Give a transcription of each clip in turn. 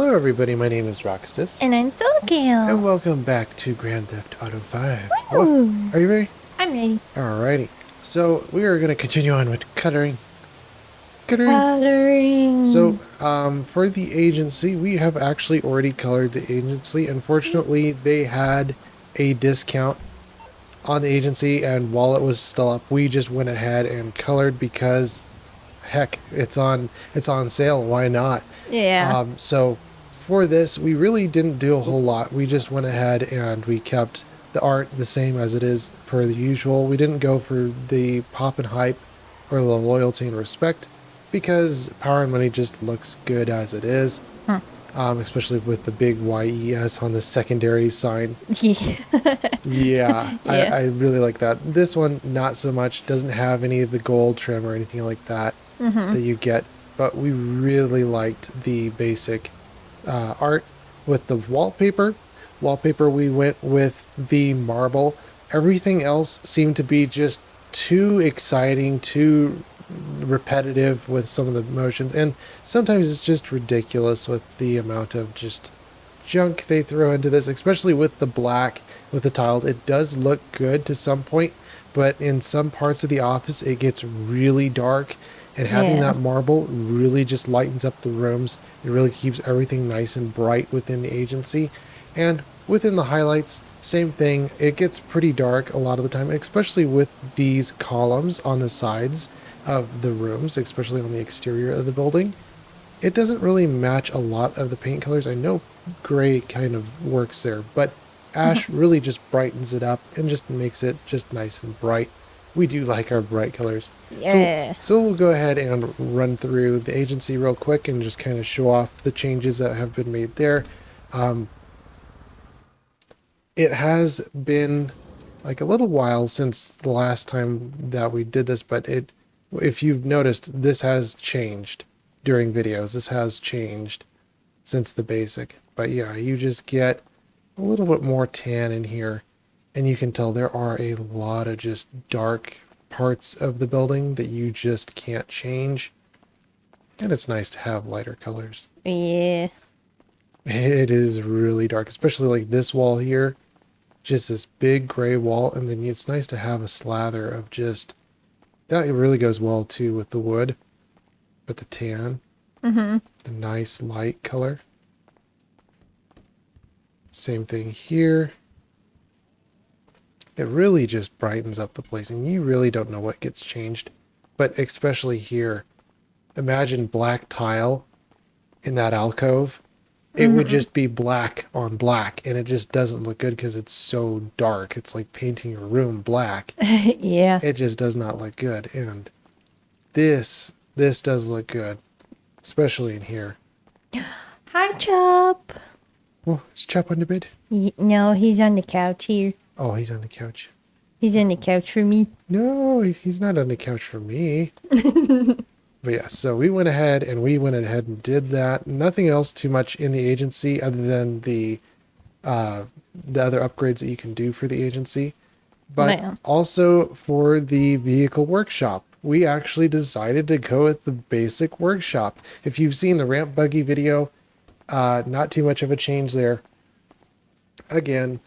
Hello everybody, my name is Roxtus, And I'm and Soulkill. welcome back to Grand Theft Auto 5. What? Woo! Are you ready? I'm ready. Alrighty. So, we are going to continue on with coloring. Coloring! So, Coloring. for the agency, we have actually already colored the agency. Unfortunately, they had a discount on the agency, and while it was still up, we just went ahead and colored because, heck, it's on sale, why not? Yeah. So for this, we really didn't do a whole lot. We just went ahead and we kept the art the same as it is per the usual. We didn't go for the pop and hype or the loyalty and respect because Power and Money just looks good as it is, Huh. especially with the big YES on the secondary sign. Yeah. Yeah, Yeah. I really like that. This one, not so much. Doesn't have any of the gold trim or anything like that Mm-hmm. that you get, but we really liked the basic art with the wallpaper. We went with the marble. Everything else seemed to be just too exciting, too repetitive with some of the motions, and sometimes it's just ridiculous with the amount of just junk they throw into this, especially with the black, with the tiled. It does look good to some point, but in some parts of the office, it gets really dark, and having Yeah. that marble really just lightens up the rooms. It really keeps everything nice and bright within the agency. And within the highlights, same thing. It gets pretty dark a lot of the time, especially with these columns on the sides of the rooms, especially on the exterior of the building. It doesn't really match a lot of the paint colors. I know gray kind of works there, but ash really just brightens it up and just makes it just nice and bright. We do like our bright colors. So Yeah. so we'll go ahead and run through the agency real quick and just kind of show off the changes that have been made there. Um, it has been like a little while since the last time that we did this, but if you've noticed, this has changed during videos. This has changed since the basic. But yeah, you just get a little bit more tan in here, and you can tell there are a lot of just dark parts of the building that you just can't change. And it's nice to have lighter colors. Yeah. It is really dark, especially like this wall here. Just this big gray wall, and then it's nice to have a slather of just that. It really goes well too with the wood, but the tan, Mm-hmm. the nice light color. Same thing here. It really just brightens up the place, and you really don't know what gets changed, but especially here. Imagine black tile in that alcove. It would Mm-hmm. just be black on black, and it just doesn't look good because it's so dark. It's like painting your room black. Yeah. It just does not look good. And this does look good, especially in here. Hi, Chop. Oh, is Chop on the bed? No, he's on the couch here. Oh, he's on the couch. He's on the couch for me. No, he's not on the couch for me. But yeah, so we went ahead and did that. Nothing else too much in the agency other than the other upgrades that you can do for the agency. But Yeah. also for the vehicle workshop, we actually decided to go with the basic workshop. If you've seen the ramp buggy video, not too much of a change there. Again,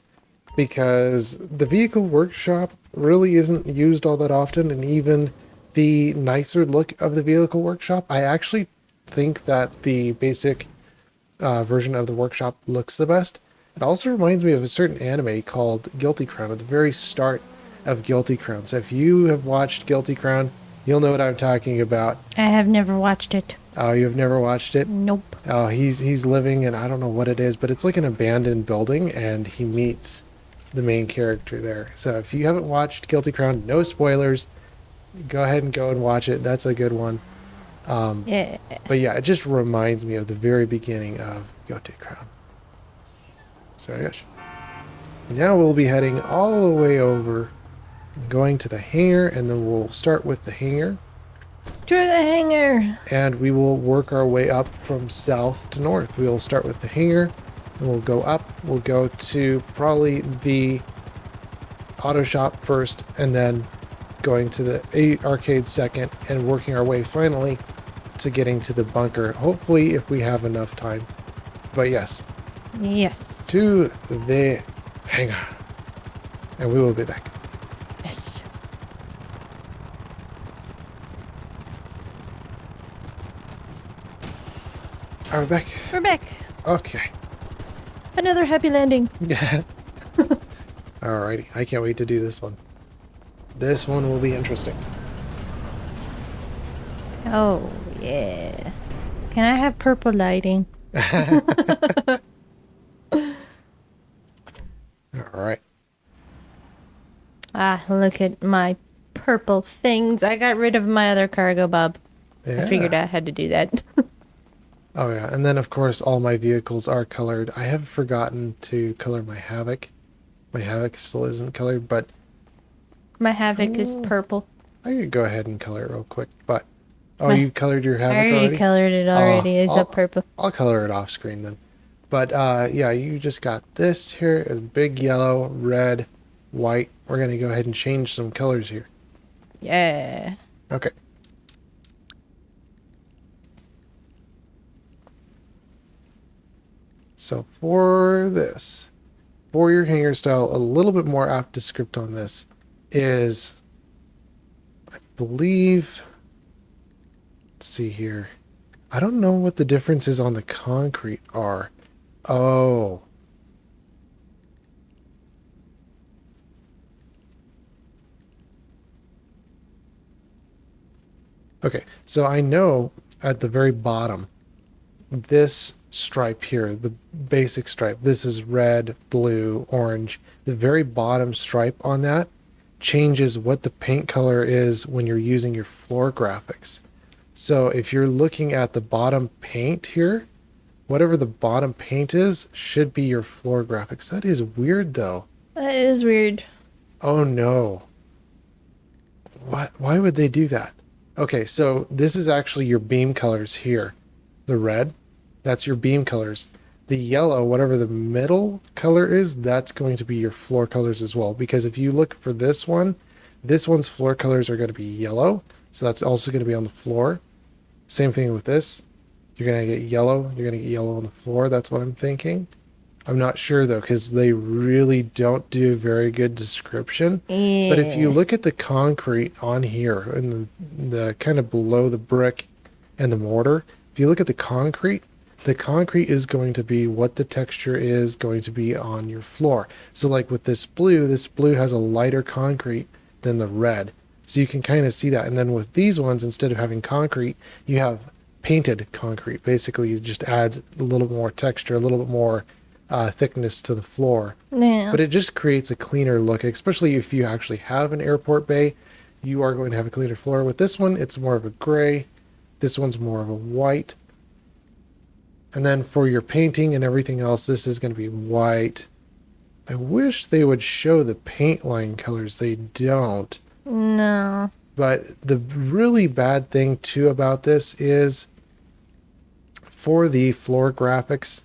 because the vehicle workshop really isn't used all that often, and even the nicer look of the vehicle workshop, I actually think that the basic version of the workshop looks the best. It also reminds me of a certain anime called Guilty Crown at the very start of Guilty Crown. So if you have watched Guilty Crown, you'll know what I'm talking about. I have never watched it. Oh, you've never watched it? Nope. Oh, he's living in, I don't know what it is, but it's like an abandoned building, and he meets the main character there. So if you haven't watched Guilty Crown, no spoilers. Go ahead and go and watch it. That's a good one. Yeah. But yeah, it just reminds me of the very beginning of Guilty Crown. So gosh. Now we'll be heading all the way over, going to the hangar, and then we'll start with the hangar, To the hangar. and we will work our way up from south to north. We'll start with the hangar, and we'll go up. We'll go to probably the auto shop first, and then going to the arcade second, and working our way finally to getting to the bunker. Hopefully, if we have enough time. But yes, Yes. to the hangar. And we will be back. Yes. Are we back? We're back. Okay. Another happy landing. Yeah. Alrighty. I can't wait to do this one. This one will be interesting. Oh, yeah. Can I have purple lighting? Alright. Ah, look at my purple things. I got rid of my other cargo, Bob. Yeah. I figured I had to do that. Oh yeah. And then of course all my vehicles are colored. I have forgotten to color my Havoc. My Havoc still isn't colored, but My Havoc is purple. I could go ahead and color it real quick. But oh, My- you colored your I Havoc already already? colored it already. It's a purple. I'll color it off screen then. But yeah, you just got this here is big yellow, red, white. We're gonna go ahead and change some colors here. Yeah. Okay. So for this, for your hanger style, a little bit more apt descript on this is, I believe, let's see here. I don't know what the differences on the concrete are. Oh. Okay, so I know at the very bottom, this stripe here, the basic stripe, this is red, blue, orange. The very bottom stripe on that changes what the paint color is when you're using your floor graphics. So if you're looking at the bottom paint here, whatever the bottom paint is should be your floor graphics. That is weird though. That is weird. Oh no. What? Why would they do that? Okay, so this is actually your beam colors here. The red, that's your beam colors. The yellow, whatever the middle color is, that's going to be your floor colors as well. Because if you look for this one's floor colors are going to be yellow. So that's also going to be on the floor. Same thing with this. You're going to get yellow. You're going to get yellow on the floor. That's what I'm thinking. I'm not sure though, because they really don't do a very good description. Yeah. But if you look at the concrete on here, and the kind of below the brick and the mortar, if you look at the concrete is going to be what the texture is going to be on your floor. So like with this blue has a lighter concrete than the red. So you can kind of see that. And then with these ones, instead of having concrete, you have painted concrete. Basically, it just adds a little more texture, a little bit more thickness to the floor. Yeah. But it just creates a cleaner look, especially if you actually have an airport bay. You are going to have a cleaner floor. With this one, it's more of a gray. This one's more of a white. And then for your painting and everything else, this is going to be white. I wish they would show the paint line colors. They don't. No. But the really bad thing too about this is for the floor graphics,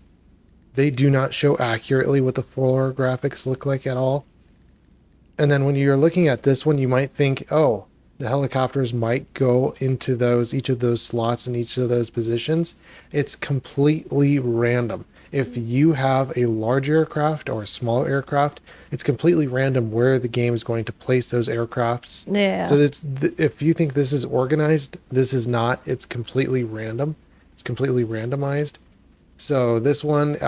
they do not show accurately what the floor graphics look like at all. And then when you're looking at this one, you might think, oh, the helicopters might go into each of those slots in each of those positions. It's completely random. If you have a large aircraft or a small aircraft, it's completely random where the game is going to place those aircrafts. Yeah. So if you think this is organized, this is not. It's completely random. It's completely randomized. So this one,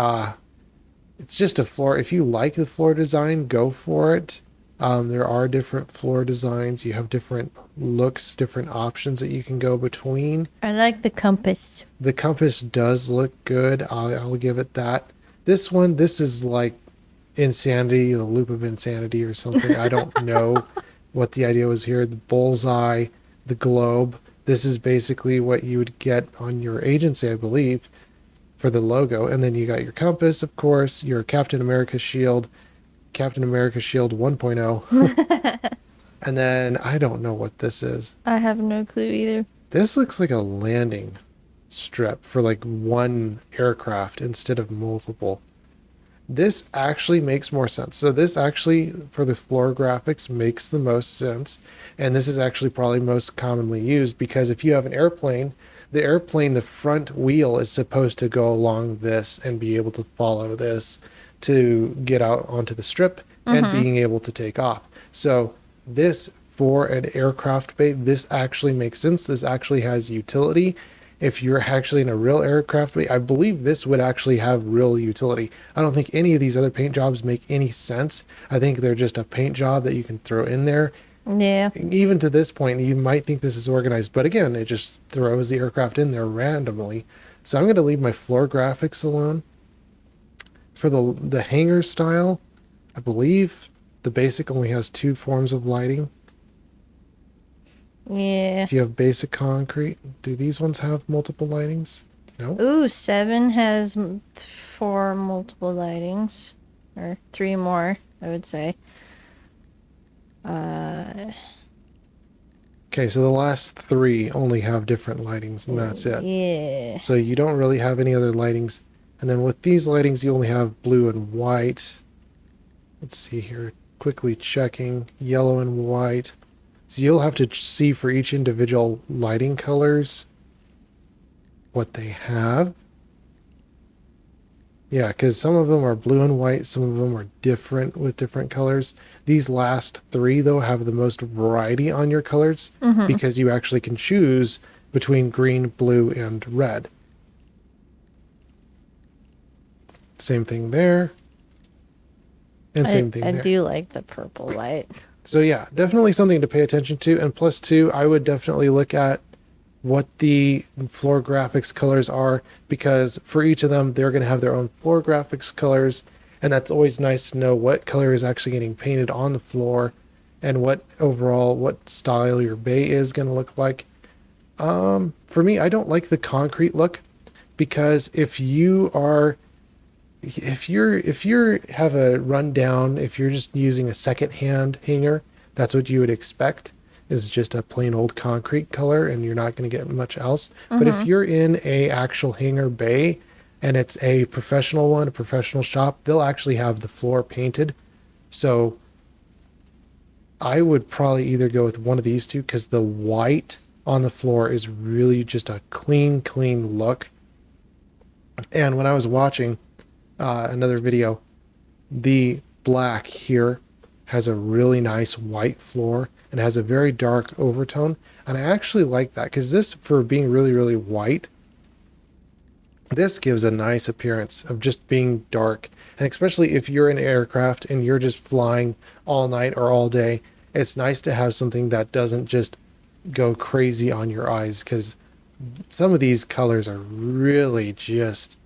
it's just a floor. If you like the floor design, go for it. There are different floor designs. You have different looks, different options that you can go between. I like the compass. The compass does look good. I'll give it that. This one, this is like insanity, the loop of insanity or something. I don't know what the idea was here. The bullseye, the globe. This is basically what you would get on your agency, I believe, for the logo. And then you got your compass, of course, your Captain America shield, Captain America Shield 1.0. And then I don't know what this is. I have no clue either. This looks like a landing strip for like one aircraft instead of multiple. This actually makes more sense. So this actually, for the floor graphics, makes the most sense. And this is actually probably most commonly used because if you have an airplane the airplane, the front wheel is supposed to go along this and be able to follow this to get out onto the strip and Mm-hmm. being able to take off. So this for an aircraft bay, this actually makes sense. This actually has utility. If you're actually in a real aircraft bay, I believe this would actually have real utility. I don't think any of these other paint jobs make any sense. I think they're just a paint job that you can throw in there. Yeah. Even to this point, you might think this is organized, but again, it just throws the aircraft in there randomly. So I'm going to leave my floor graphics alone. For the hangar style, I believe the basic only has two forms of lighting. Yeah. If you have basic concrete, do these ones have multiple lightings? No. Ooh, 7 has 4 multiple lightings. Or 3 more, I would say. Okay, so the last three only have different lightings, and that's it. Yeah. So you don't really have any other lightings. And then with these lightings, you only have blue and white. Let's see here. Quickly checking. Yellow and white. So you'll have to see for each individual lighting colors what they have. Yeah, because some of them are blue and white. Some of them are different with different colors. These last three, though, have the most variety on your colors because you actually can choose between green, blue, and red. Same thing there. And same thing I there. do like the purple light. So yeah, definitely something to pay attention to. And plus two, I would definitely look at what the floor graphics colors are, because for each of them, they're going to have their own floor graphics colors. And that's always nice to know what color is actually getting painted on the floor and what overall, what style your bay is going to look like. For me, I don't like the concrete look, because if you're have a rundown, if you're just using a second-hand hanger, that's what you would expect, is just a plain old concrete color, and you're not going to get much else. But if you're in a actual hanger bay and it's a professional one, a professional shop, they'll actually have the floor painted. So I would probably either go with one of these two, because the white on the floor is really just a clean look. And when I was watching another video, the black here has a really nice white floor and has a very dark overtone. And I actually like that, because this, for being really white, this gives a nice appearance of just being dark. And especially if you're in an aircraft and you're just flying all night or all day, it's nice to have something that doesn't just go crazy on your eyes, because some of these colors are really just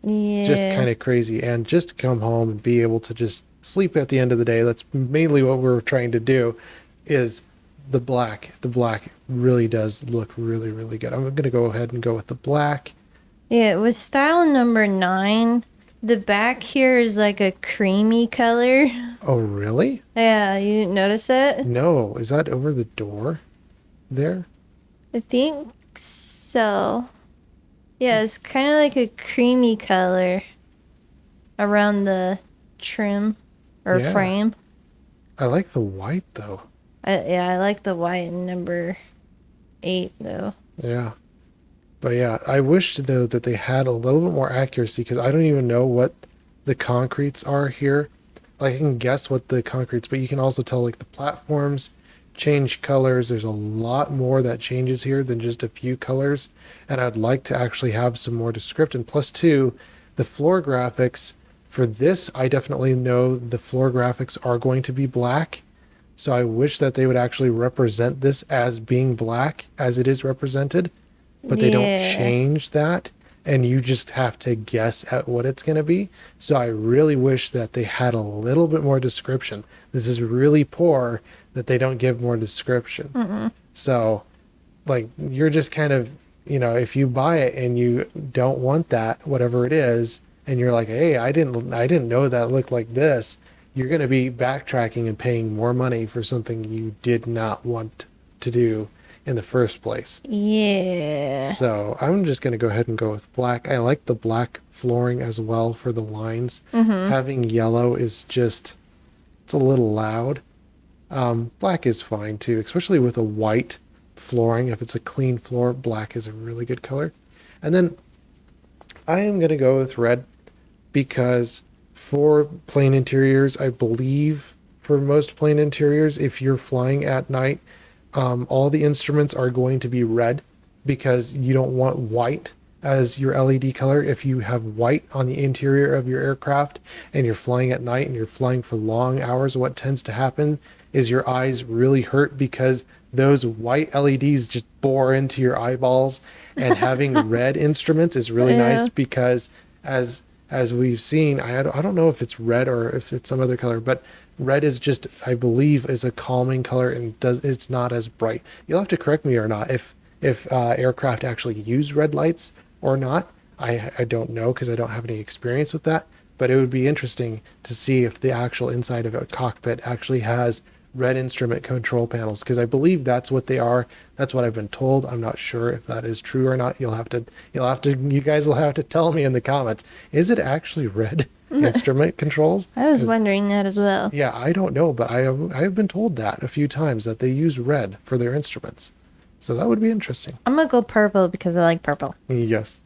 Yeah. kind of crazy. And just to come home and be able to just sleep at the end of the day, that's mainly what we're trying to do, is the black really does look really good. I'm going to go ahead and go with the black. Yeah, with style number 9, the back here is like a creamy color. Oh really? Yeah, you didn't notice it? No, is that over the door there? I think so. Yeah, it's kind of like a creamy color around the trim or Yeah. frame. I like the white though. I like the white in number 8 though. Yeah. But yeah, I wish though that they had a little bit more accuracy, because I don't even know what the concretes are here. Like I can guess what the concretes, but you can also tell like the platforms change colors. There's a lot more that changes here than just a few colors. And I'd like to actually have some more description. Plus two, the floor graphics for this, I definitely know the floor graphics are going to be black. So I wish that they would actually represent this as being black as it is represented, but they don't Yeah. change that, and you just have to guess at what it's going to be. So I really wish that they had a little bit more description. This is really poor that they don't give more description. So like you're just kind of, if you buy it and you don't want that, whatever it is, and you're like, hey, I didn't know that looked like this, you're going to be backtracking and paying more money for something you did not want to do in the first place. Yeah. So I'm just going to go ahead and go with black. I like the black flooring as well for the lines. Having yellow is just, it's a little loud. Black is fine too, especially with a white flooring. If it's a clean floor, black is a really good color. And then I am going to go with red because for plane interiors, I believe for most plane interiors, if you're flying at night, all the instruments are going to be red because you don't want white as your LED color. If you have white on the interior of your aircraft and you're flying at night and you're flying for long hours, what tends to happen is your eyes really hurt because those white LEDs just bore into your eyeballs. And having red instruments is really Yeah. nice because as we've seen, I don't know if it's red or if it's some other color, but red is just, I believe, is a calming color and it's not as bright. You'll have to correct me or not if aircraft actually use red lights or not. I don't know because I don't have any experience with that, but it would be interesting to see if the actual inside of a cockpit actually has red instrument control panels, because I believe that's what they are. That's what I've been told. I'm not sure if that is true or not. You guys will have to tell me in the comments. Is it actually red instrument controls? I was wondering that as well. Yeah, I don't know, but I've been told that a few times that they use red for their instruments. So that would be interesting. I'm gonna go purple because I like purple. Yes.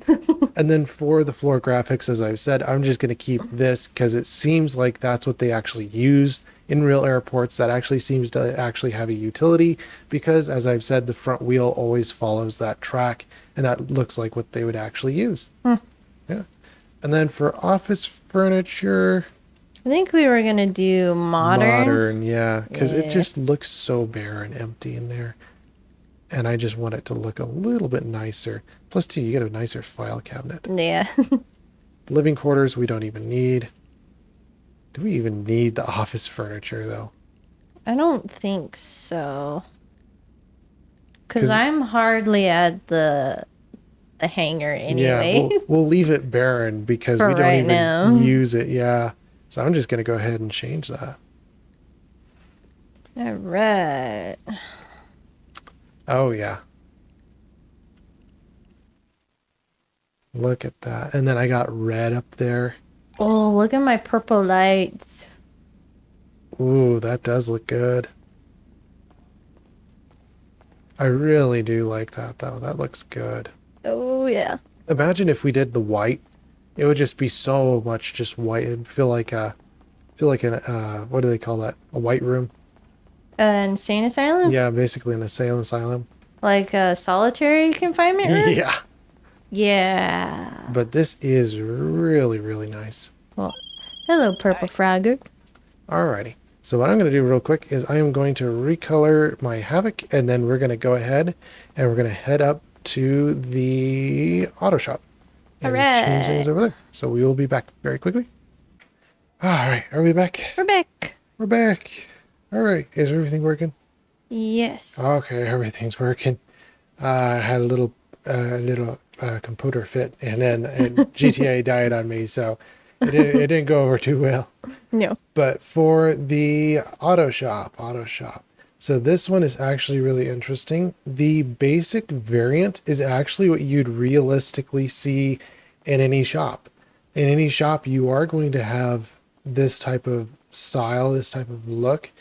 And then for the floor graphics, as I've said, I'm just going to keep this because it seems like that's what they actually use in real airports. That actually seems to actually have a utility because, as I've said, the front wheel always follows that track, and that looks like what they would actually use. Yeah. And then for office furniture, I think we were gonna do modern. yeah, because it Yeah. just looks so bare and empty in there. And I just want it to look a little bit nicer. Plus, too, you get a nicer file cabinet. Yeah. Living quarters, we don't even need. Do we even need the office furniture, though? I don't think so. 'Cause- Cause I'm hardly at the hangar Yeah, anyways. we'll leave it barren because For we don't right even now. use it. Yeah. So I'm just going to go ahead and change that. All right. Oh, yeah. Look at that. And then I got red up there. Oh, look at my purple lights. Ooh, that does look good. I really do like that, though. That looks good. Oh yeah. Imagine if we did the white. It would just be so much just white. It'd feel like an what do they call that? A white room. An insane asylum? Yeah, basically an asylum. Like a solitary confinement room? Yeah. Yeah. But this is really, really nice. Well, hello, purple frogger. Alrighty. So what I'm going to do real quick is I am going to recolor my Havoc, and then we're going to go ahead and we're going to head up to the auto shop and change things Hooray. over there. So we will be back very quickly. Alright, are we back? We're back. We're back. Alright, is everything working? Yes. Okay, everything's working. I had a little computer fit, and then GTA died on me, so it didn't go over too well. No. But for the auto shop. So this one is actually really interesting. The basic variant is actually what you'd realistically see in any shop. In any shop, you are going to have this type of style, this type of look,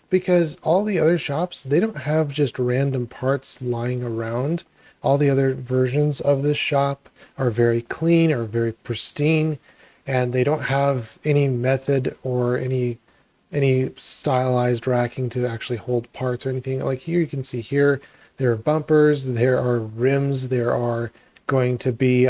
because all the other shops, they don't have just random parts lying around. All the other versions of this shop are very clean or very pristine, and they don't have any method or any stylized racking to actually hold parts or anything. Like here, you can see here, there are bumpers, there are rims, there are going to be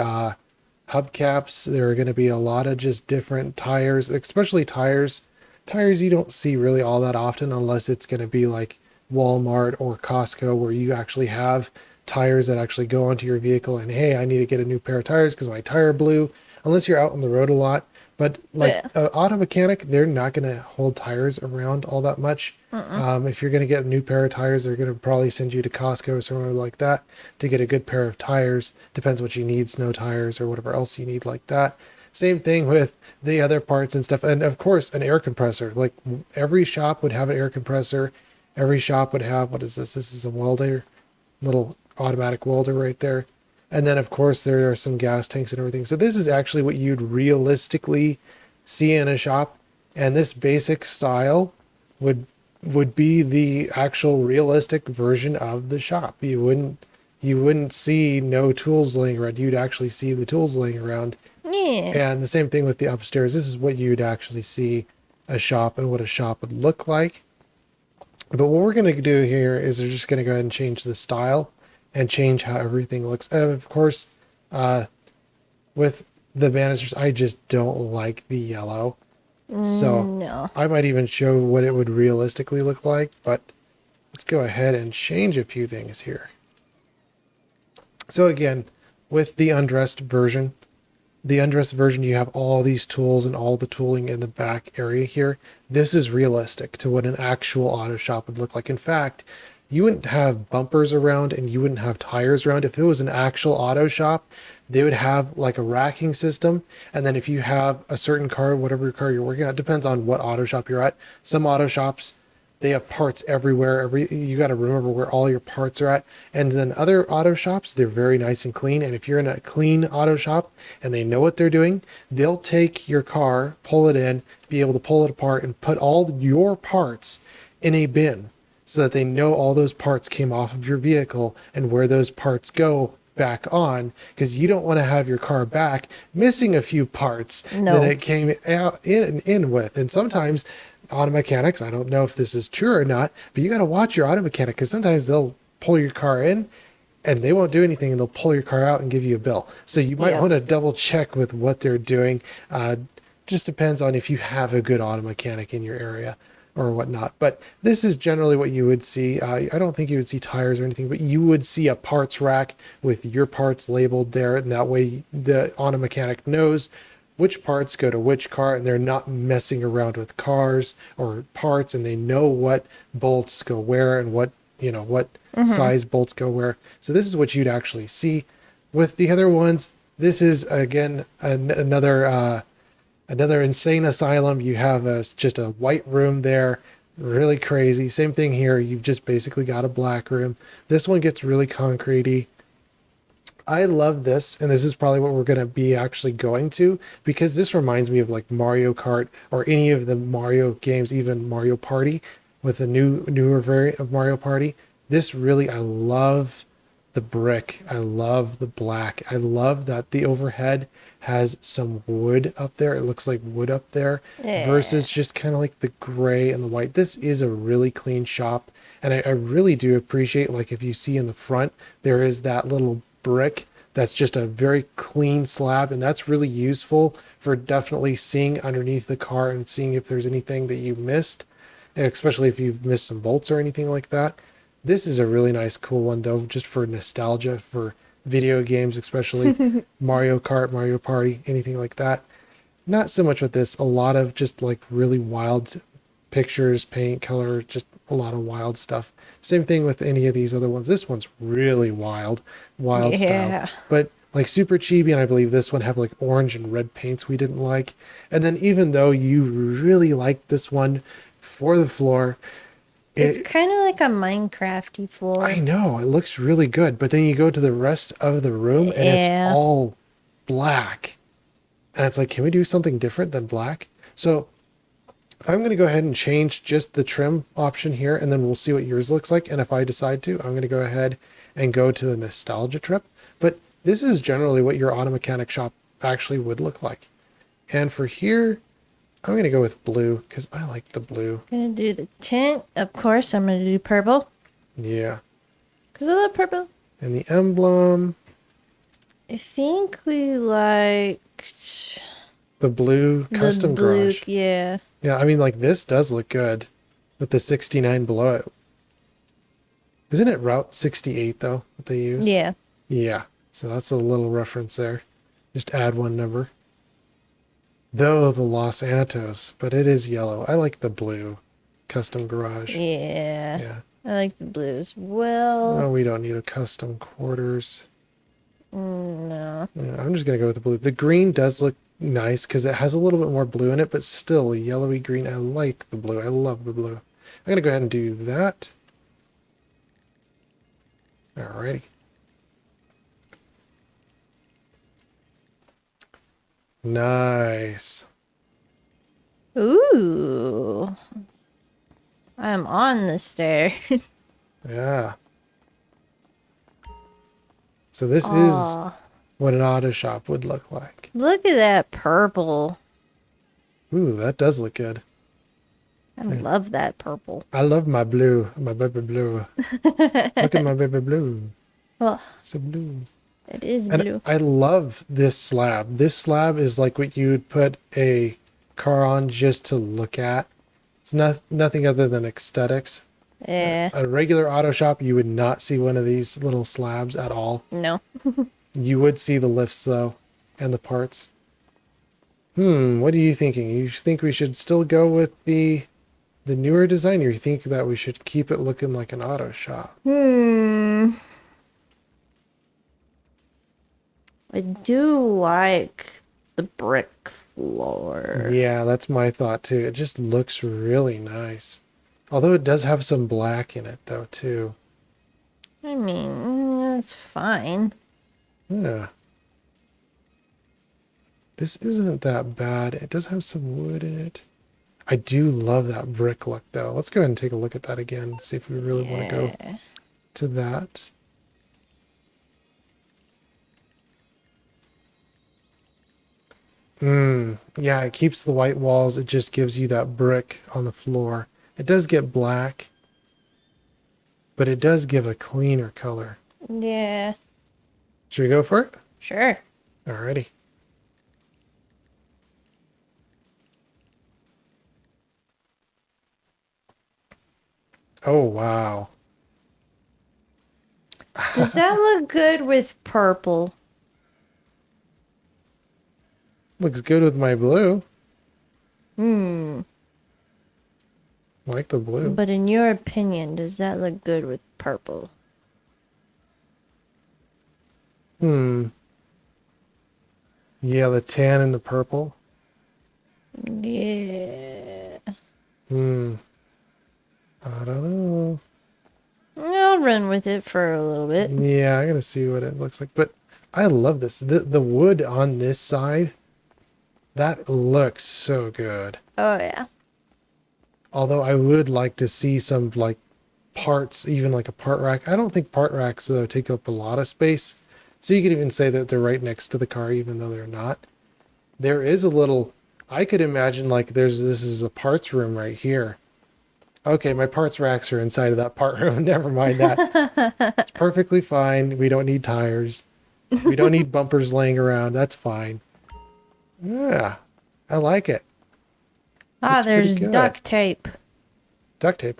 hubcaps, there are going to be a lot of just different tires, especially tires. Tires you don't see really all that often unless it's going to be like Walmart or Costco, where you actually have tires that actually go onto your vehicle and, hey, I need to get a new pair of tires because my tire blew. Unless you're out on the road a lot. But like Yeah. an auto mechanic, they're not going to hold tires around all that much. If you're going to get a new pair of tires, they're going to probably send you to Costco or somewhere like that to get a good pair of tires. Depends what you need, snow tires or whatever else you need like that. Same thing with the other parts and stuff. And of course, an air compressor. Like every shop would have an air compressor. Every shop would have, what is this? This is a welder, little automatic welder right there. And then, of course, there are some gas tanks and everything. So this is actually what you'd realistically see in a shop. And this basic style would would be the actual realistic version of the shop. You wouldn't see no tools laying around. You'd actually see the tools laying around. Yeah. And the same thing with the upstairs. This is what you'd actually see a shop and what a shop would look like. But what we're going to do here is we're just going to go ahead and change the style and change how everything looks. And of course, uh, with the banisters, I just don't like the yellow. So No. I might even show what it would realistically look like, but let's go ahead and change a few things here. So again, with the undressed version, you have all these tools and all the tooling in the back area here. This is realistic to what an actual auto shop would look like. In fact, you wouldn't have bumpers around and you wouldn't have tires around. If it was an actual auto shop, they would have like a racking system. And then if you have a certain car, whatever car you're working on, it depends on what auto shop you're at. Some auto shops, they have parts everywhere. You got to remember where all your parts are at. And then other auto shops, they're very nice and clean. And if you're in a clean auto shop and they know what they're doing, they'll take your car, pull it in, be able to pull it apart and put all your parts in a bin so that they know all those parts came off of your vehicle and where those parts go back on, because you don't want to have your car back missing a few parts No. that it came out in with. And sometimes auto mechanics, I don't know if this is true or not, but you got to watch your auto mechanic, because sometimes they'll pull your car in and they won't do anything and they'll pull your car out and give you a bill. So you might Yeah. want to double check with what they're doing. Just depends on if you have a good auto mechanic in your area or whatnot. But this is generally what you would see. I don't think you would see tires or anything, but you would see a parts rack with your parts labeled there. And that way the auto mechanic knows which parts go to which car, and they're not messing around with cars or parts, and they know what bolts go where and what size bolts go where. So this is what you'd actually see. With the other ones, this is again another insane asylum. You have just a white room there, really crazy. Same thing here. You've just basically got a black room. This one gets really concretey. I love this, and this is probably what we're going to be actually going to, because this reminds me of like Mario Kart or any of the Mario games, even Mario Party with the newer variant of Mario Party. This really, I love the brick. I love the black. I love that the overhead has some wood up there. It looks like wood up there Yeah. versus just kind of like the gray and the white. This is a really clean shop. And I really do appreciate, like, if you see in the front, there is that little brick that's just a very clean slab. And that's really useful for definitely seeing underneath the car and seeing if there's anything that you missed, especially if you've missed some bolts or anything like that. This is a really nice, cool one, though, just for nostalgia for video games, especially Mario Kart, Mario Party, anything like that. Not so much with this, a lot of just like really wild pictures, paint, color, just a lot of wild stuff. Same thing with any of these other ones. This one's really wild style, Yeah. but like super chibi. And I believe this one have like orange and red paints we didn't like. And then even though you really like this one for the floor, It's it, kind of like a Minecrafty I floor. know it looks really good, but then you go to the rest of the room and it's Yeah. all black. And it's like, can we do something different than black? So I'm going to go ahead and change just the trim option here, and then we'll see what yours looks like. And if I decide to, I'm going to go ahead and go to the nostalgia trip. But this is generally what your auto mechanic shop actually would look like. And for here, I'm going to go with blue because I like the blue. Gonna do the tint. Of course, I'm gonna do purple. Yeah. Because I love purple. And the emblem, I think we liked the blue the custom blue. garage. Yeah. Yeah, I mean, like, this does look good with the 69 below it. Isn't it Route 68, though, that they use? Yeah. Yeah, so that's a little reference there. Just add one number. Though the Los Santos, but it is yellow. I like the blue custom garage. Yeah. Yeah. I like the blue as well. No, we don't need a custom quarters. No. Yeah, I'm just going to go with the blue. The green does look nice because it has a little bit more blue in it, but still a yellowy green. I like the blue. I love the blue. I'm going to go ahead and do that. Alrighty. Nice. Ooh. I I'm on the stairs. Yeah. So this is Oh, what an auto shop would look like. look at that purple. Ooh, that does look good. I Yeah. love that purple. I love my blue, my baby blue. Look at my baby blue. Well, So blue. it is And blue. I love this slab. This slab is like what you would put a car on just to look at. It's nothing other than aesthetics. Yeah. A regular auto shop, you would not see one of these little slabs at all. No. You would see the lifts though, and the parts. What are you thinking? You think we should still go with the newer design, or you think that we should keep it looking like an auto shop? I do like the brick floor. Yeah, that's my thought too. It just looks really nice. Although it does have some black in it though too. I mean, that's fine. Yeah. This isn't that bad. It does have some wood in it. I do love that brick look though. Let's go ahead and take a look at that again. See if we really want to go Yeah. to that. Yeah, it keeps the white walls. It just gives you that brick on the floor. It does get black, but it does give a cleaner color. Yeah. Should we go for it? Sure. Alrighty. Oh, wow. Does that look good with purple? Looks good with my blue. Hmm. Like the blue. But in your opinion, does that look good with purple? Yeah, the tan and the purple. Yeah. I don't know. I'll run with it for a little bit. Yeah, I gotta see what it looks like. But I love this. The wood on this side, that looks so good. Oh, yeah. Although I would like to see some like parts, even like a part rack. I don't think part racks though take up a lot of space. So you could even say that they're right next to the car, even though they're not. There is a little, I could imagine like this is a parts room right here. Okay, my parts racks are inside of that part room. Never mind that. It's perfectly fine. We don't need tires. We don't need bumpers laying around. That's fine. Yeah, I like it. Ah, Looks pretty there's good. duct tape. Duct tape.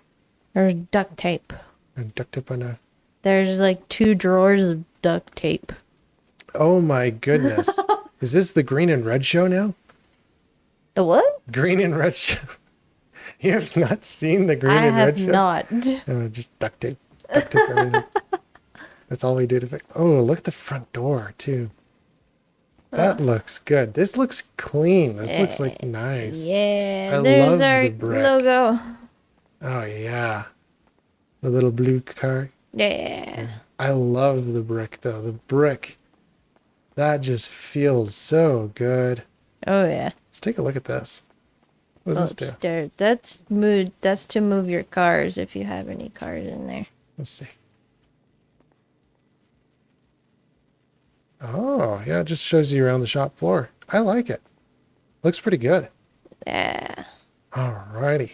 There's duct tape. And duct tape on a... There's like 2 drawers of duct tape. Oh my goodness. Is this the green and red show now? The what? Green and red show. You have not seen the green I and red have show? not. Just duct tape. Duct tape everything. That's all we do to fix. Oh, look at the front door too. That looks good. This looks clean. This looks like nice. Yeah, I there's love our the brick. logo. Oh yeah. The little blue car. Yeah. I love the brick though. The brick. That just feels so good. Oh, yeah. Let's take a look at this. What does this do? Upstairs. That's to move your cars if you have any cars in there. Let's see. Oh, yeah, it just shows you around the shop floor. I like it. Looks pretty good. Yeah. Alrighty.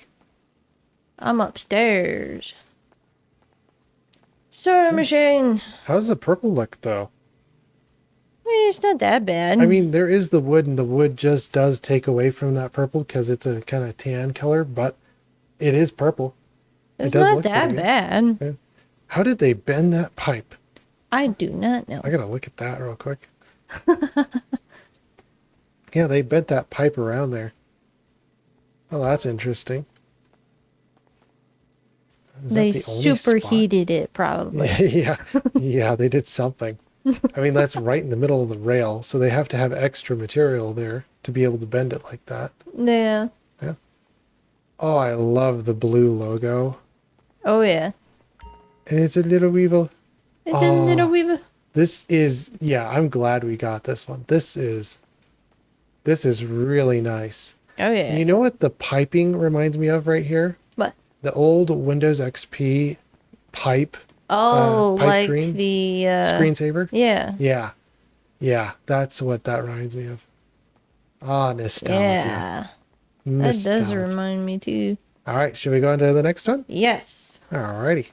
I'm upstairs. Sewing machine. How's the purple look though? It's not that bad. I mean, there is the wood, and the wood just does take away from that purple because it's a kind of tan color, but it is purple. it's it does not look that pretty good. bad. Yeah. How did they bend that pipe? I do not know. I gotta look at that real quick. Yeah, they bent that pipe around there. Oh, that's interesting. Is They that the only spot? superheated it, probably. Yeah, yeah, they did something. I mean, that's right in the middle of the rail, so they have to have extra material there to be able to bend it like that. Yeah. Yeah. Oh, I love the blue logo. Oh, yeah. And it's a little weevil. It's a little weaver. This is, yeah, I'm glad we got this one. This is really nice. Oh, yeah. You know what the piping reminds me of right here? What? the old Windows XP pipe, Oh, pipe like dream the screensaver. yeah. Yeah, yeah, that's what that reminds me of. Ah, nostalgia. Yeah. That does Nostalgia. remind me too. All right, should we go on to the next one? Yes. Alrighty.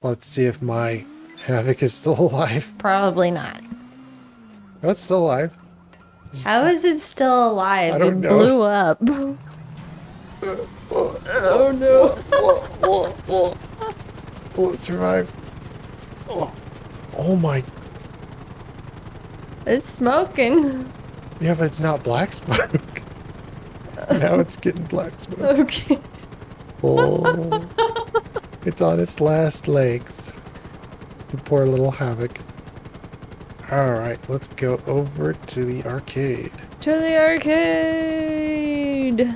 Let's see if my Havoc is still alive. Probably not. Oh, it's still alive. How is it still alive? I don't It know. blew up. Oh no. Will it survive? Oh, oh my. It's smoking. Yeah, but it's not black smoke. Now it's getting black smoke. Okay. Oh, it's on its last legs. The poor little Havoc. Alright, let's go over to the arcade. To the arcade.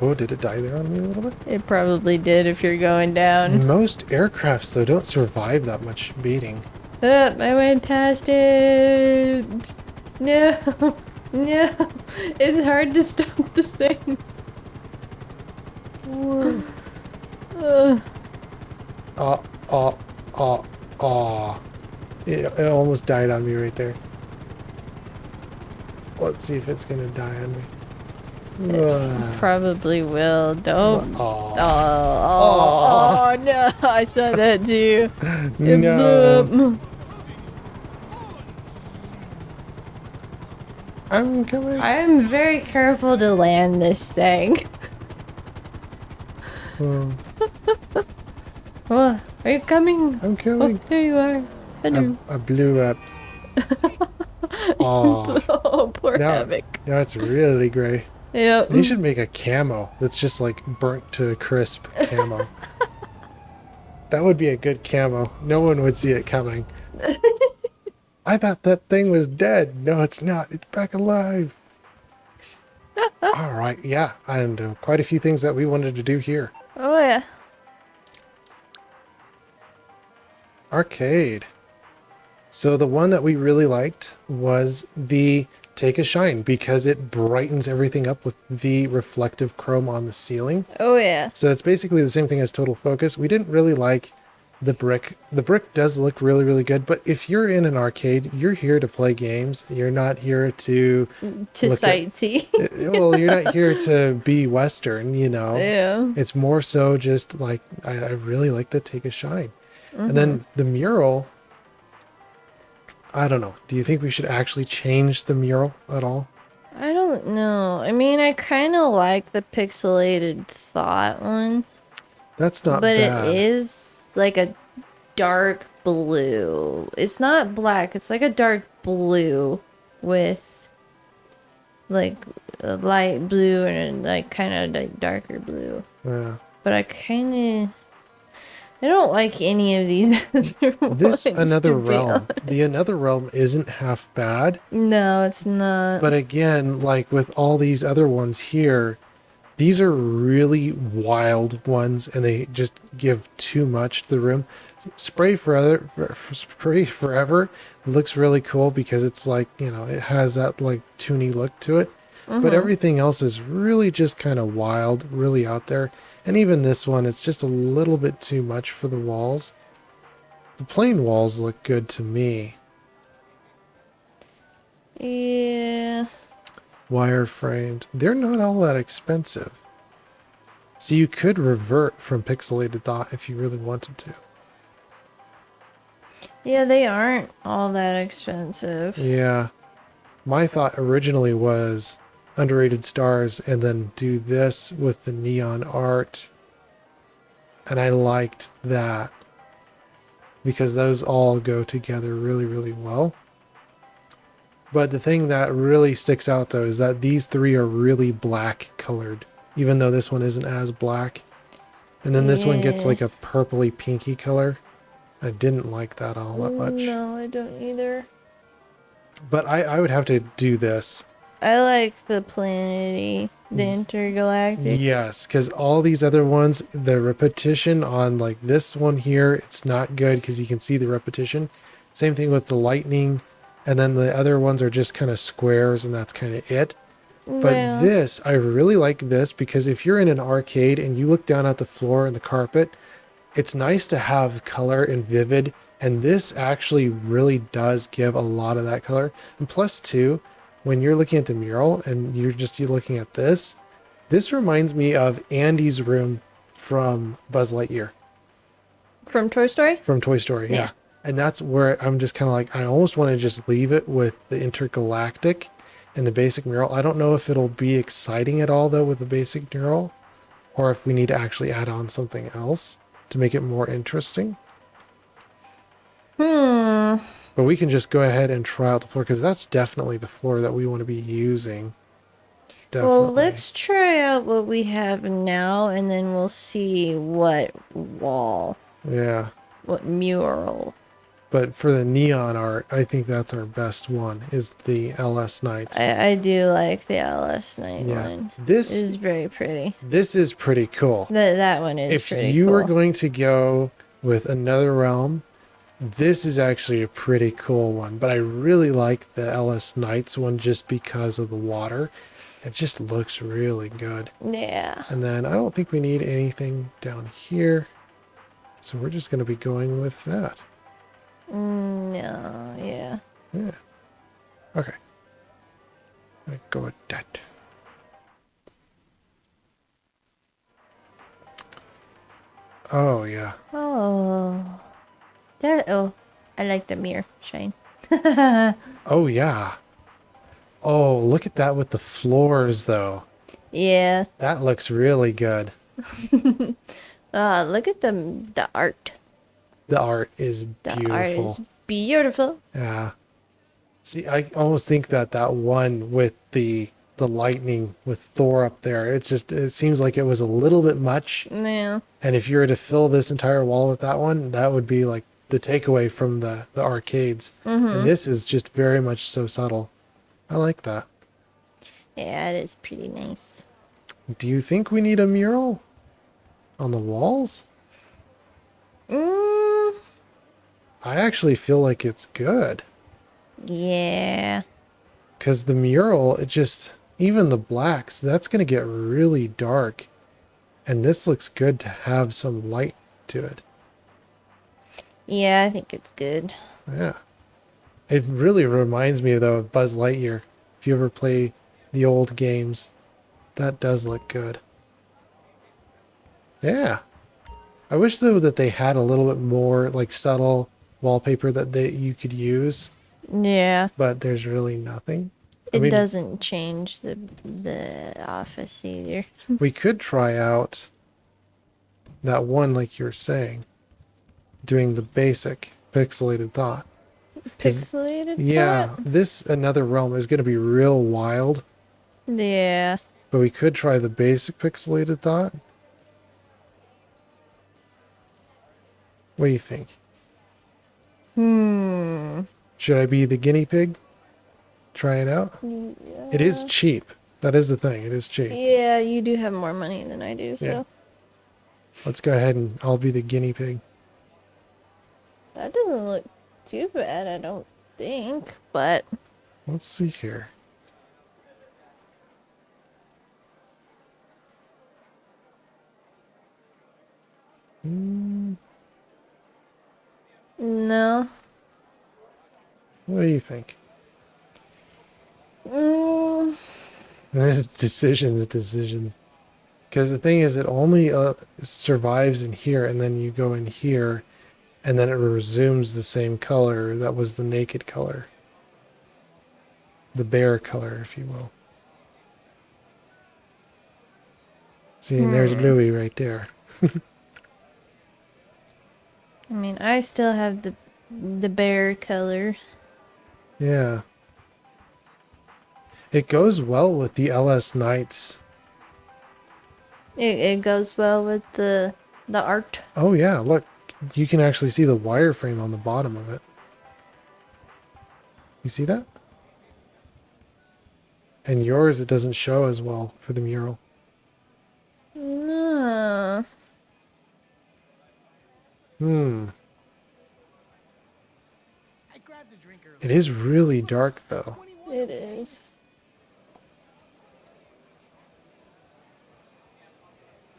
Oh, did it die there on me a little bit? It probably did if you're going down. Most aircrafts, though, don't survive that much beating. I went past it. No. No. It's hard to stop this thing. It almost died on me right there. Let's see if it's gonna die on me. Probably will. Don't. Aw. Oh, no. I saw that too. It No. blew up. I'm coming. I'm very careful to land this thing. Oh, Oh, are you coming? I'm Oh, coming. there you are. Hello. I blew up. Aw. Oh, poor Now, Havoc. now it's really gray. Yep. They should make a camo that's just like burnt to a crisp camo. That would be a good camo. No one would see it coming. I thought that thing was dead. No, it's not. It's back alive. All right. Yeah. And quite a few things that we wanted to do here. Oh, yeah. Arcade. So the one that we really liked was the Take a Shine because it brightens everything up with the reflective chrome on the ceiling. Oh, yeah. So it's basically the same thing as Total Focus. We didn't really like the brick. The brick does look really, really good, but if you're in an arcade, you're here to play games. You're not here to To look at- sightsee. well, you're not here to be Western, you know. Yeah. It's more so just like, I really like to Take a Shine. And then the mural, I don't know. Do you think we should actually change the mural at all? I don't know. I mean, I kind of like the pixelated thought one, That's not but bad. it is like a dark blue. It's not black. It's like a dark blue with like a light blue and like kind of like darker blue. Yeah. But I don't like any of these other This ones, Another to be Realm. honest. The Another Realm isn't half bad. No, it's not. But again, like with all these other ones here, these are really wild ones and they just give too much to the room. Spray Forever looks really cool because it's like, you know, it has that like toony look to it. But everything else is really just kind of wild, really out there. And even this one, it's just a little bit too much for the walls. The plain walls look good to me. Yeah. Wireframed. They're not all that expensive. So you could revert from pixelated thought if you really wanted to. Yeah, they aren't all that expensive. Yeah. My thought originally was underrated stars and then do this with the neon art. And I liked that because those all go together really, really well. But the thing that really sticks out though is that these three are really black colored, even though this one isn't as black. And then this one gets Yeah. like a purpley pinky color. I didn't like that all that much. No, I don't either. But I would have to do this. I like the planety, the intergalactic. Yes, because all these other ones, the repetition on like this one here, it's not good because you can see the repetition. Same thing with the lightning And then the other ones are just kind of squares, and that's kind of it. But Yeah. this, I really like this because if you're in an arcade and you look down at the floor and the carpet, it's nice to have color and vivid. And this actually really does give a lot of that color. And plus, too, when you're looking at the mural and you're looking at this reminds me of Andy's room from Buzz Lightyear, From Toy Story? from Toy Story. Yeah. Yeah. And that's where I'm just kind of like, I almost want to just leave it with the intergalactic and the basic mural. I don't know if it'll be exciting at all, though, with the basic mural, or if we need to actually add on something else to make it more interesting. Hmm. But we can just go ahead and try out the floor because that's definitely the floor that we want to be using. Well, Definitely. let's try out what we have now, and then we'll see what wall, Yeah. what mural. But for the neon art, I think that's our best one, is the LS Knights. I do like the LS Night Yeah. one. It This is very pretty. this is pretty cool. That one is If pretty you cool. were going to go with another realm, this is actually a pretty cool one. But I really like the LS Knights one just because of the water. It just looks really good. Yeah. And then I don't think we need anything down here. So we're just going to be going with that. No, yeah. Yeah. Okay. I go with that. Oh, yeah. Oh. Oh, I like the mirror shine. Oh, yeah. Oh, look at that with the floors, though. Yeah. That looks really good. Look at the art. The art is The art is beautiful. beautiful. Yeah. See, I almost think that that one with the lightning with Thor up there, it seems like it was a little bit much. Yeah. And if you were to fill this entire wall with that one, that would be like the takeaway from the arcades. And this is just very much so subtle. I like that. Yeah, it is pretty nice. Do you think we need a mural on the walls? Mm, I actually feel like it's good. yeah. Because the mural, even the blacks, that's going to get really dark. And this looks good to have some light to it. Yeah, I think it's good. Yeah. It really reminds me, though, of Buzz Lightyear. If you ever play the old games, that does look good. Yeah. I wish, though, that they had a little bit more, like, subtle wallpaper that you could use, Yeah. but there's really nothing. I It mean, doesn't change the office either. we could try out that one, like you were saying, doing the basic pixelated thought. 'Cause, Pixelated yeah, thought? this Another Realm is going to be real wild, Yeah. but we could try the basic pixelated thought. What do you think? Should I be the guinea pig? Try it out? It is cheap. That is the thing. It is cheap. Yeah, you do have more money than I do, so Yeah. Let's go ahead and I'll be the guinea pig. that doesn't look too bad, I don't think. But Let's see here. no. What do you think? Mm, This is decisions. Because the thing is, it only survives in here, and then you go in here, and then it resumes the same color that was the naked color. The bear color, if you will. See, and there's Louis right there. I mean, I still have the bear color. Yeah. It goes well with the LS Knights. It goes well with the art. Oh yeah, look. You can actually see the wireframe on the bottom of it. You see that? And yours, it doesn't show as well for the mural. No. Hmm. I grabbed It is really dark though. It is.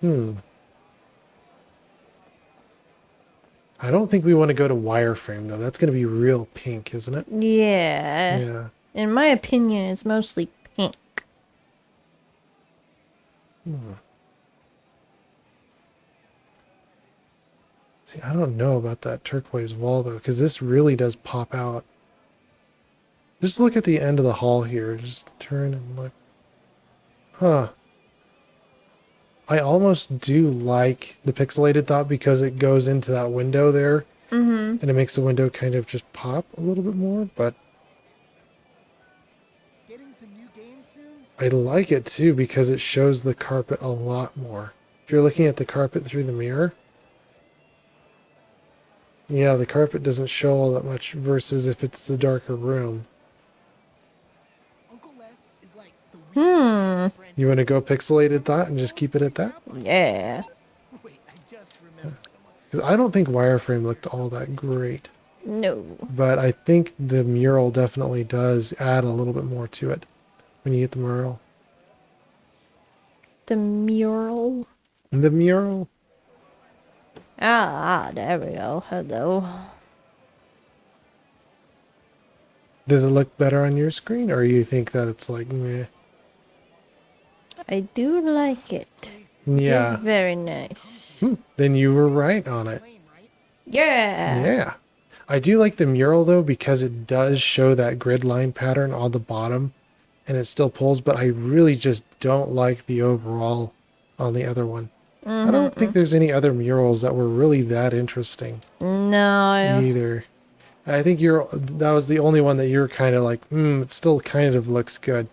Hmm. I don't think we want to go to wireframe though. That's going to be real pink, isn't it? Yeah. Yeah. In my opinion, it's mostly pink. Hmm. See, I don't know about that turquoise wall though, because this really does pop out. Just look at the end of the hall here. Just turn and look. Huh. I almost do like the pixelated thought because it goes into that window there Mm-hmm. and it makes the window kind of just pop a little bit more, but I like it too because it shows the carpet a lot more. If you're looking at the carpet through the mirror, yeah, the carpet doesn't show all that much versus if it's the darker room. Hmm. You want to go pixelated thought and just keep it at that? Yeah. Because I don't think wireframe looked all that great, No. but I think the mural definitely does add a little bit more to it when you get the mural. The mural. The mural. There we go. Hello. Does it look better on your screen, or you think that it's like meh? I do like it. Yeah. It's very nice. Then you were right on it. Yeah. Yeah. I do like the mural though because it does show that grid line pattern on the bottom and it still pulls, but I really just don't like the overall on the other one. I don't think there's any other murals that were really that interesting No. either. I think that was the only one that you're kind of like, it still kind of looks good.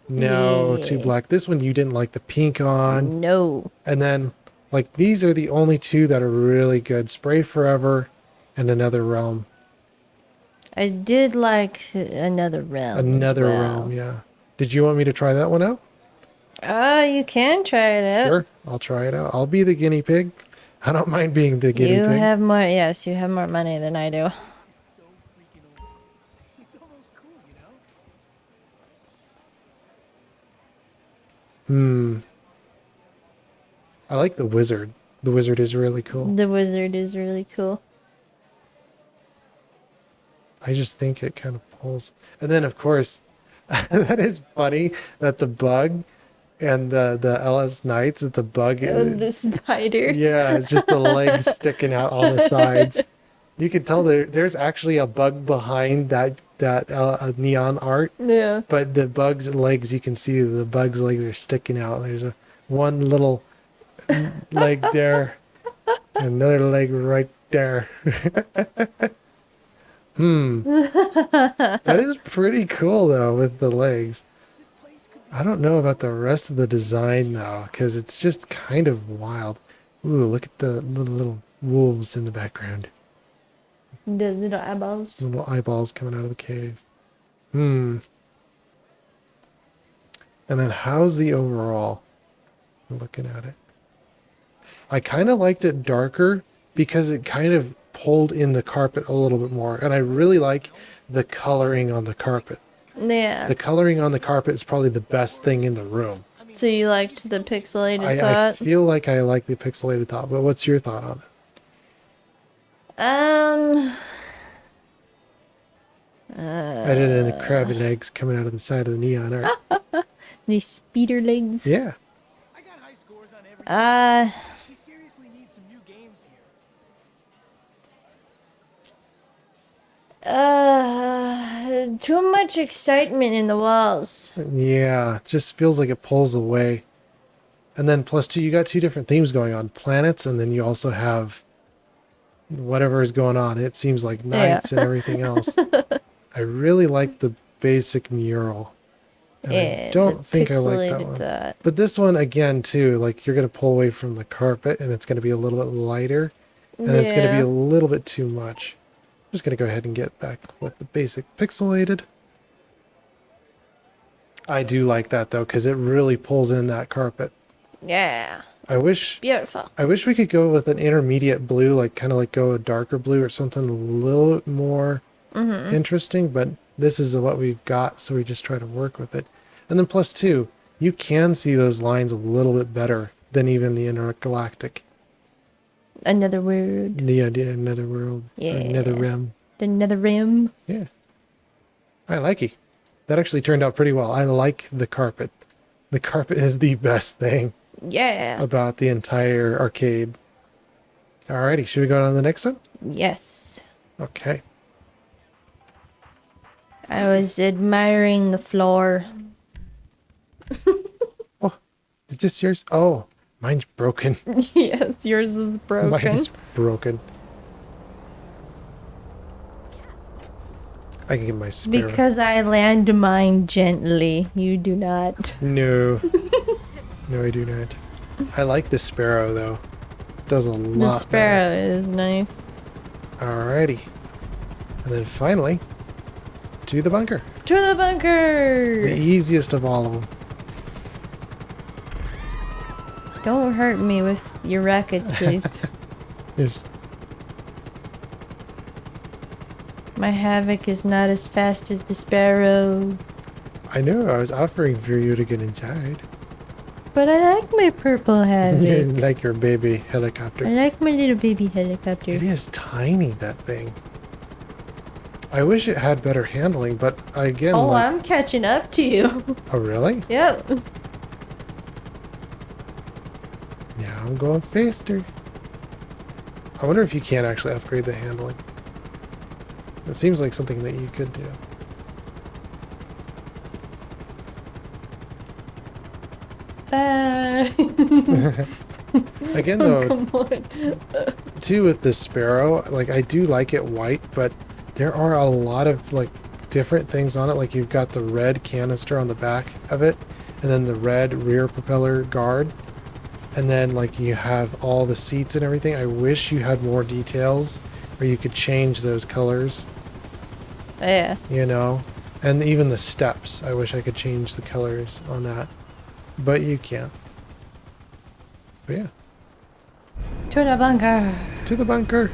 No, too Yeah. black. This one you didn't like the pink on. No. And then, like, these are the only two that are really good. Spray Forever and Another Realm. I did like Another Realm. Another as well. Realm, yeah. Did you want me to try that one out? You can try it out. Sure, I'll try it out. I'll be the guinea pig. I don't mind being the guinea You pig. have more, yes, you have more money than I do. I like the wizard. The wizard is really cool. The wizard is really cool. I just think it kind of pulls. And then, of course, that is funny that the bug and the LS Knights, that the bug The spider. yeah, it's just the legs sticking out on the sides. You can tell there's actually a bug behind that neon art, Yeah. but the bug's legs, you can see the bug's legs are sticking out. There's one little leg there, another leg right there. That is pretty cool though with the legs. I don't know about the rest of the design though, because it's just kind of wild. Ooh, look at the little wolves in the background. The little eyeballs. Little eyeballs coming out of the cave. And then how's the overall? I'm looking at it. I kind of liked it darker because it kind of pulled in the carpet a little bit more. And I really like the coloring on the carpet. Yeah. The coloring on the carpet is probably the best thing in the room. So you liked the pixelated I thought? feel like I like the pixelated thought, but what's your thought on it? Other than the crab and eggs coming out of the side of the neon art. These speeder legs. Yeah. Too much excitement in the walls. Yeah. Just feels like it pulls away. And then plus two, you got two different themes going on. Planets, and then you also have whatever is going on. It seems like nights and everything else. I really like the basic mural. And I don't think I like that one. But this one, again, too, like you're going to pull away from the carpet and it's going to be a little bit lighter. And it's going to be a little bit too much. I'm just going to go ahead and get back with the basic pixelated. I do like that, though, because it really pulls in that carpet. Yeah. Beautiful. I wish we could go with an intermediate blue, like kind of like go a darker blue or something a little bit more interesting, but this is what we've got, so we just try to work with it. And then plus two, you can see those lines a little bit better than even the intergalactic. Another word. Yeah, another world. Yeah. Or another rim. The nether rim. Yeah. I like it. That actually turned out pretty well. I like the carpet. The carpet is the best thing Yeah. about the entire arcade. Alrighty, should we go on to the next one? Yes. Okay. I was admiring the floor. Oh, is this yours? Oh, mine's broken. Yes, yours is broken. Mine's broken. I can get my spare. Because I landmine gently. You do not. No. No, I do not. I like the sparrow, though. It does a lot The sparrow is nice. better. Alrighty. And then finally, to the bunker. To the bunker! The easiest of all of them. Don't hurt me with your rackets, please. There's- My havoc is not as fast as the sparrow. I know, I was offering for you to get inside. But I like my purple havoc. Like your baby I helicopter. like my little baby helicopter. It is tiny, that thing. I wish it had better handling, but again, Oh, like... I'm catching up to you. Oh, really? Yep. Yeah, I'm going faster. I wonder if you can actually upgrade the handling. It seems like something that you could do. Again, though, Come on. too, with the sparrow, like, I do like it white, but there are a lot of, like, different things on it. Like, you've got the red canister on the back of it, and then the red rear propeller guard, and then, like, you have all the seats and everything. I wish you had more details where you could change those colors, Yeah. you know? And even the steps, I wish I could change the colors on that, but you can't. But yeah, To the bunker. to the bunker.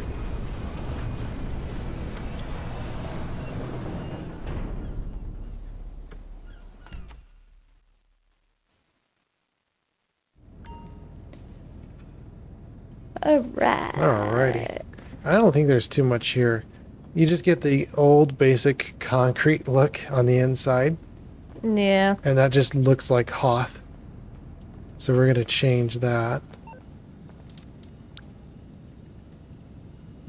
Alright. Alrighty. I don't think there's too much here. You just get the old basic concrete look on the inside, Yeah. and that just looks like Hoth. So we're gonna change that.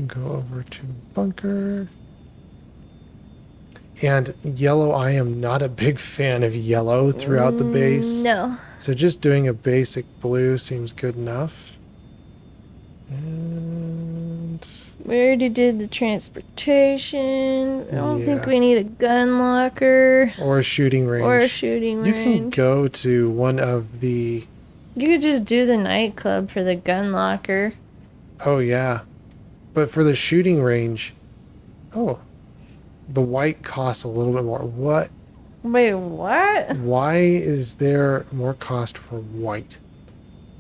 Go over to bunker. And yellow, I am not a big fan of yellow throughout the base. No. So just doing a basic blue seems good enough. And We already did the transportation. I don't think Yeah. we need a gun locker or a shooting range. or a shooting You can range. go to one of the... You could just do the nightclub for the gun locker. Oh, yeah. But for the shooting range... Oh. The white costs a little bit more. What? Wait, what? Why is there more cost for white?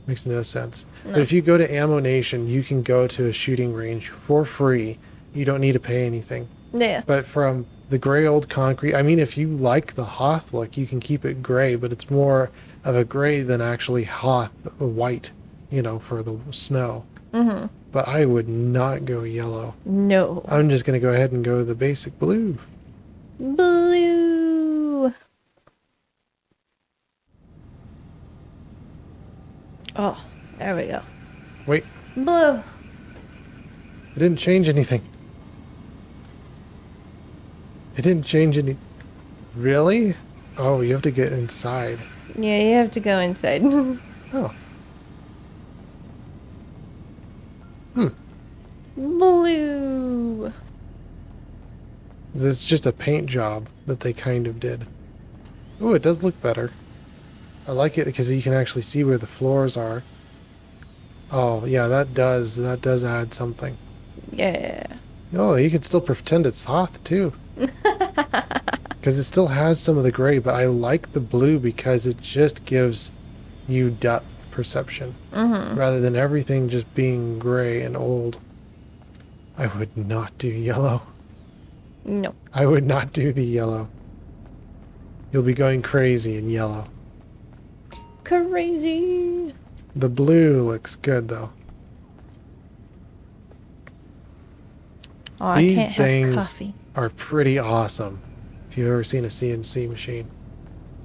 Makes no sense. No. But if you go to Ammo Nation, you can go to a shooting range for free. You don't need to pay anything. Yeah. But from the gray old concrete, I mean, if you like the Hoth look, you can keep it gray, but it's more of a gray than actually Hoth white, you know, for the snow. Mm-hmm. But I would not go yellow. No. I'm just going to go ahead and go the basic blue. Blue. Oh, there we go. Wait, Blue. it didn't change anything. It didn't change any... Really? Oh, you have to get inside. Yeah, you have to go inside. Oh. Blue. It's just a paint job that they kind of did. Oh, it does look better. I like it because you can actually see where the floors are. Oh, yeah, that does add something. Yeah. Oh, you can still pretend it's Hoth, too. Because it still has some of the gray, but I like the blue because it just gives you depth perception. Rather than everything just being gray and old. I would not do yellow. No. I would not do the yellow. You'll be going crazy in yellow. Crazy. The blue looks good though. Oh, I These can't have things coffee. are pretty awesome. If you've ever seen a CNC machine,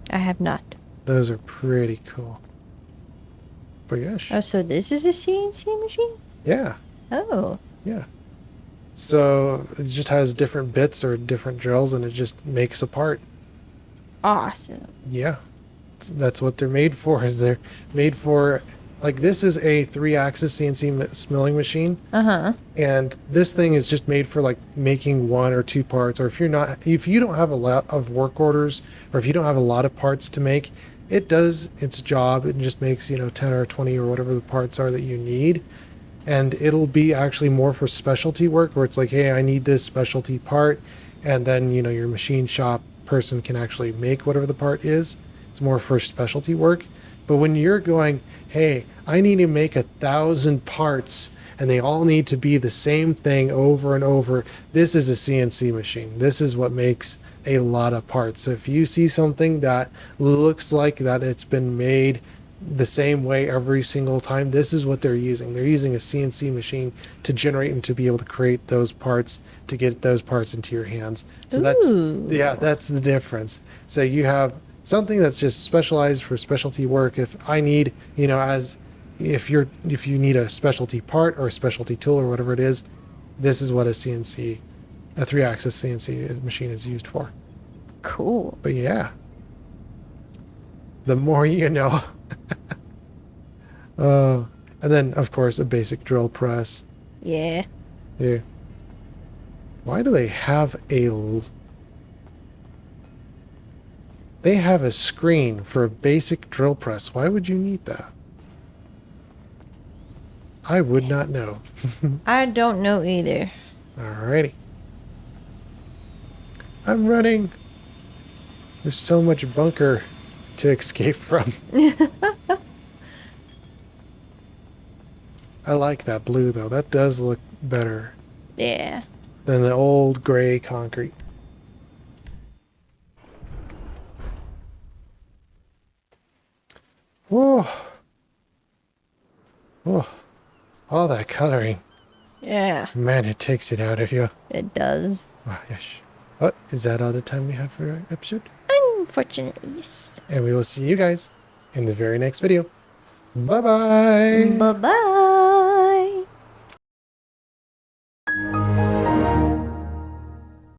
I have not. those are pretty cool. But gosh, Oh, so this is a CNC machine? yeah, Oh. yeah. So it just has different bits or different drills, and it just makes a part. Awesome. Yeah, that's what they're made for. Is they're made for, like, this is a 3-axis CNC milling machine, Uh-huh. and this thing is just made for like making 1 or 2 parts. Or if you don't have a lot of work orders, or if you don't have a lot of parts to make, it does its job. It just makes 10 or 20 or whatever the parts are that you need. And it'll be actually more for specialty work, where it's like, hey, I need this specialty part, and then your machine shop person can actually make whatever the part is. It's more for specialty work. But when you're going, hey, I need to make 1,000 parts and they all need to be the same thing over and over, this is a CNC machine. This is what makes a lot of parts. So if you see something that looks like that it's been made the same way every single time, this is what they're using. They're using a CNC machine to generate and to be able to create those parts, to get those parts into your hands. So Ooh. that's the difference. So you have something that's just specialized for specialty work. If I need, if you need a specialty part or a specialty tool or whatever it is, this is what a 3-axis CNC machine is used for. Cool. But yeah, the more you know. And then of course a basic drill press. Yeah. Yeah. Why do they have a screen for a basic drill press? Why would you need that? I would not know. I don't know either. Alrighty. I'm running. There's so much bunker to escape from. I like that blue though. That does look better Yeah. than the old gray concrete. Whoa. Whoa. All that coloring. Yeah. Man, it takes it out of you. It does. Oh, yes. Oh, is that all the time we have for our episode? Unfortunately, yes. And we will see you guys in the very next video. Bye-bye. Bye-bye.